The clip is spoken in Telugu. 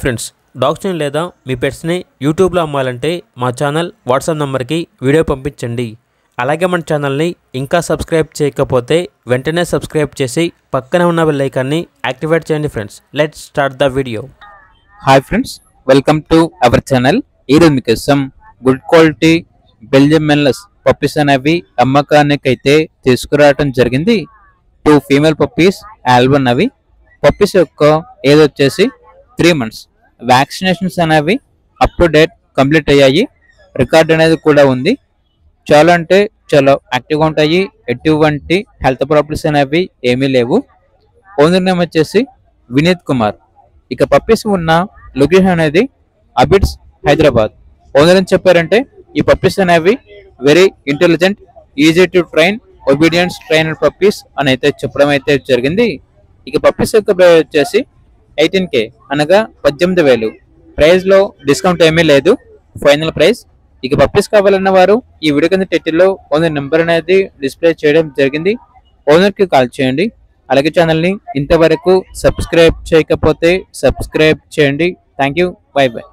ఫ్రెండ్స్, డాగ్స్ని లేదా మీ పెట్స్ని యూట్యూబ్లో అమ్మాలంటే మా ఛానల్ వాట్సాప్ నెంబర్కి వీడియో పంపించండి. అలాగే మన ఛానల్ని ఇంకా సబ్స్క్రైబ్ చేయకపోతే వెంటనే సబ్స్క్రైబ్ చేసి పక్కనే ఉన్న బెల్ ఐకాన్ని యాక్టివేట్ చేయండి. Friends, let's start the video. Hi friends, welcome to our channel. ఈరోజు మీకోసం గుడ్ క్వాలిటీ బెల్జియం మెన్లెస్ పప్పీస్ అనేవి అమ్మకానికి అయితే తీసుకురావడం జరిగింది. 2 ఫీమేల్ పప్పీస్ ఆల్బన్. అవి పప్పీస్ యొక్క ఏజ్ వచ్చేసి 3 months. వ్యాక్సినేషన్స్ అనేవి అప్ టు డేట్ కంప్లీట్ అయ్యాయి. రికార్డ్ అనేది కూడా ఉంది. చాలా అంటే చాలా యాక్టివ్గా ఉంటాయి. ఎటువంటి హెల్త్ ప్రాబ్లమ్స్ అనేవి ఏమీ లేవు. ఓనర్ నేమ్ వచ్చేసి వినీత్ కుమార్. ఇక పప్పీస్ ఉన్న లొకేషన్ అనేది అబిడ్స్, హైదరాబాద్. ఓనర్ అని చెప్పారంటే ఈ పప్పీస్ అనేవి very intelligent, easy to train, obedience trainer puppies అని అయితే చెప్పడం అయితే జరిగింది. ఇక పప్పీస్ యొక్క ప్రైస్ వచ్చేసి 18K, అనగా 18,000. ప్రైస్లో డిస్కౌంట్ ఏమీ లేదు, ఫైనల్ ప్రైస్. ఇక పప్పీస్ కావాలన్న వారు ఈ వీడియో కింద టైటిల్లో ఓనర్ నెంబర్ అనేది డిస్ప్లే చేయడం జరిగింది. ఓనర్కి కాల్ చేయండి. అలాగే ఛానల్ని ఇంతవరకు సబ్స్క్రైబ్ చేయకపోతే సబ్స్క్రైబ్ చేయండి. Thank you, by by.